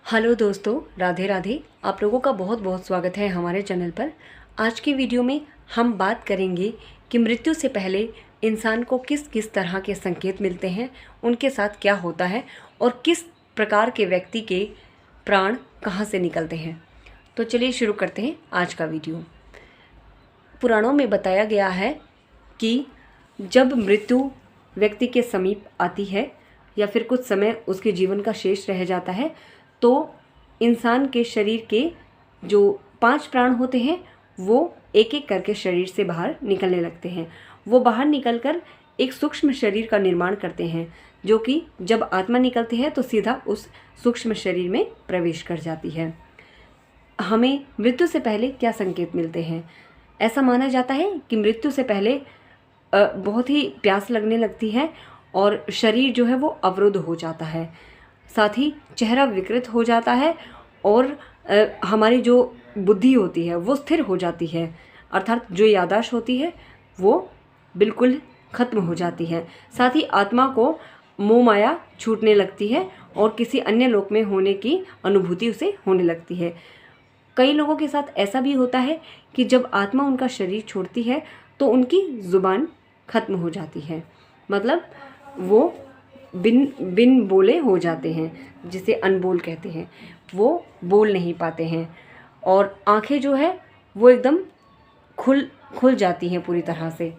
Hello दोस्तों, राधे राधे। आप लोगों का बहुत बहुत स्वागत है हमारे चैनल पर। आज की वीडियो में हम बात करेंगे कि मृत्यु से पहले इंसान को किस किस तरह के संकेत मिलते हैं, उनके साथ क्या होता है और किस प्रकार के व्यक्ति के प्राण कहाँ से निकलते हैं। तो चलिए शुरू करते हैं आज का वीडियो। पुराणों में बताया गया है कि जब मृत्यु व्यक्ति के समीप आती है या फिर कुछ समय उसके जीवन का शेष रह जाता है तो इंसान के शरीर के जो 5 प्राण होते हैं वो एक एक करके शरीर से बाहर निकलने लगते हैं। वो बाहर निकलकर एक सूक्ष्म शरीर का निर्माण करते हैं, जो कि जब आत्मा निकलती है तो सीधा उस सूक्ष्म शरीर में प्रवेश कर जाती है। हमें मृत्यु से पहले क्या संकेत मिलते हैं? ऐसा माना जाता है कि मृत्यु से पहले बहुत ही प्यास लगने लगती है और शरीर जो है वो अवरुद्ध हो जाता है, साथ ही चेहरा विकृत हो जाता है और हमारी जो बुद्धि होती है वो स्थिर हो जाती है, अर्थात जो याददाश्त होती है वो बिल्कुल ख़त्म हो जाती है। साथ ही आत्मा को मोह माया छूटने लगती है और किसी अन्य लोक में होने की अनुभूति उसे होने लगती है। कई लोगों के साथ ऐसा भी होता है कि जब आत्मा उनका शरीर छोड़ती है तो उनकी ज़ुबान ख़त्म हो जाती है, मतलब वो बिन बोले हो जाते हैं, जिसे अनबोल कहते हैं। वो बोल नहीं पाते हैं और आंखें जो है वो एकदम खुल जाती हैं पूरी तरह से।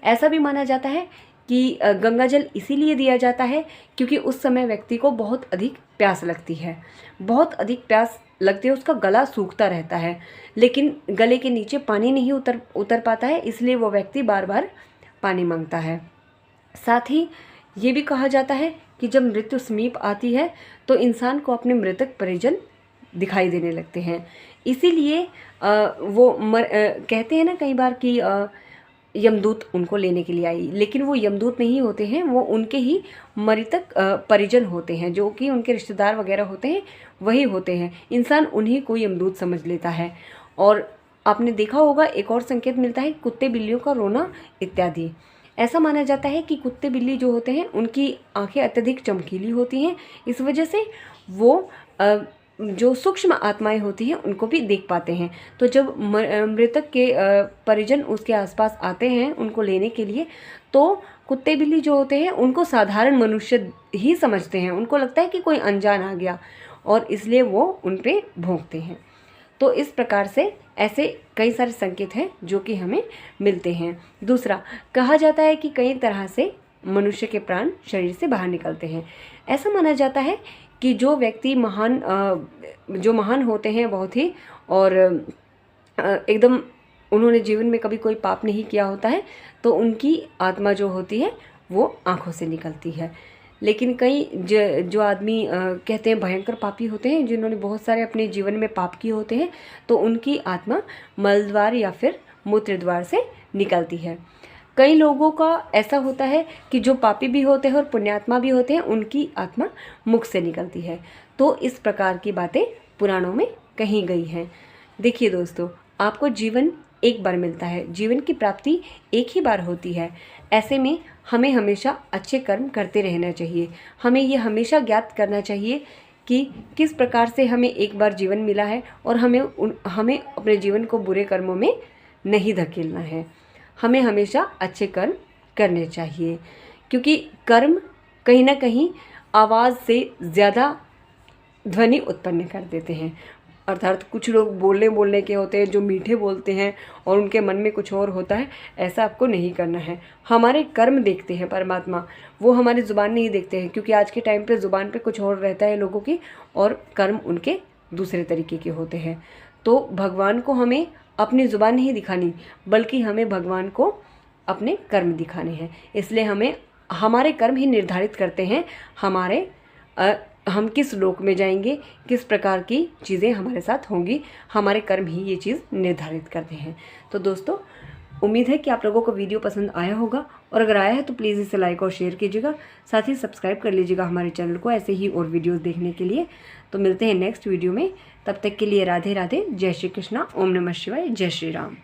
ऐसा भी माना जाता है कि गंगा जल इसीलिए दिया जाता है क्योंकि उस समय व्यक्ति को बहुत अधिक प्यास लगती है। बहुत अधिक प्यास लगती है, उसका गला सूखता रहता है, लेकिन गले के नीचे पानी नहीं उतर पाता है, इसलिए वो व्यक्ति बार बार पानी मांगता है। साथ ही ये भी कहा जाता है कि जब मृत्यु समीप आती है तो इंसान को अपने मृतक परिजन दिखाई देने लगते हैं। इसीलिए कहते हैं ना कई बार कि यमदूत उनको लेने के लिए आई, लेकिन वो यमदूत नहीं होते हैं, वो उनके ही मृतक परिजन होते हैं, जो कि उनके रिश्तेदार वगैरह होते हैं, वही होते हैं। इंसान उन्हीं को यमदूत समझ लेता है। और आपने देखा होगा एक और संकेत मिलता है, कुत्ते बिल्लियों का रोना इत्यादि। ऐसा माना जाता है कि कुत्ते बिल्ली जो होते हैं उनकी आंखें अत्यधिक चमकीली होती हैं, इस वजह से वो जो सूक्ष्म आत्माएं होती हैं उनको भी देख पाते हैं। तो जब मृतक के परिजन उसके आसपास आते हैं उनको लेने के लिए, तो कुत्ते बिल्ली जो होते हैं उनको साधारण मनुष्य ही समझते हैं, उनको लगता है कि कोई अनजान आ गया और इसलिए वो उन पर भौंकते हैं। तो इस प्रकार से ऐसे कई सारे संकेत हैं जो कि हमें मिलते हैं। दूसरा, कहा जाता है कि कई तरह से मनुष्य के प्राण शरीर से बाहर निकलते हैं। ऐसा माना जाता है कि जो व्यक्ति महान होते हैं बहुत ही, और एकदम उन्होंने जीवन में कभी कोई पाप नहीं किया होता है, तो उनकी आत्मा जो होती है वो आँखों से निकलती है। लेकिन कई जो आदमी कहते हैं भयंकर पापी होते हैं, जिन्होंने बहुत सारे अपने जीवन में पाप किए होते हैं, तो उनकी आत्मा मलद्वार या फिर मूत्र द्वार से निकलती है। कई लोगों का ऐसा होता है कि जो पापी भी होते हैं और पुण्यात्मा भी होते हैं, उनकी आत्मा मुख से निकलती है। तो इस प्रकार की बातें पुराणों में कही गई हैं। देखिए दोस्तों, आपको जीवन एक बार मिलता है, जीवन की प्राप्ति एक ही बार होती है। ऐसे में हमें हमेशा अच्छे कर्म करते रहना चाहिए। हमें ये हमेशा ज्ञात करना चाहिए कि किस प्रकार से हमें एक बार जीवन मिला है और हमें अपने जीवन को बुरे कर्मों में नहीं धकेलना है। हमें हमेशा अच्छे कर्म करने चाहिए, क्योंकि कर्म कहीं ना कहीं आवाज़ से ज़्यादा ध्वनि उत्पन्न कर देते हैं। अर्थात कुछ लोग बोलने के होते हैं जो मीठे बोलते हैं और उनके मन में कुछ और होता है। ऐसा आपको नहीं करना है। हमारे कर्म देखते हैं परमात्मा, वो हमारी ज़ुबान नहीं देखते हैं, क्योंकि आज के टाइम पे ज़ुबान पे कुछ और रहता है लोगों की और कर्म उनके दूसरे तरीके के होते हैं। तो भगवान को हमें अपनी ज़ुबान नहीं दिखानी, बल्कि हमें भगवान को अपने कर्म दिखाने हैं। इसलिए हमारे कर्म ही निर्धारित करते हैं हम किस लोक में जाएंगे, किस प्रकार की चीज़ें हमारे साथ होंगी। हमारे कर्म ही ये चीज़ निर्धारित करते हैं। तो दोस्तों, उम्मीद है कि आप लोगों को वीडियो पसंद आया होगा, और अगर आया है तो प्लीज़ इसे लाइक और शेयर कीजिएगा। साथ ही सब्सक्राइब कर लीजिएगा हमारे चैनल को ऐसे ही और वीडियोज़ देखने के लिए। तो मिलते हैं नेक्स्ट वीडियो में, तब तक के लिए राधे राधे, जय श्री कृष्णा, ओम नमः शिवाय, जय श्री राम।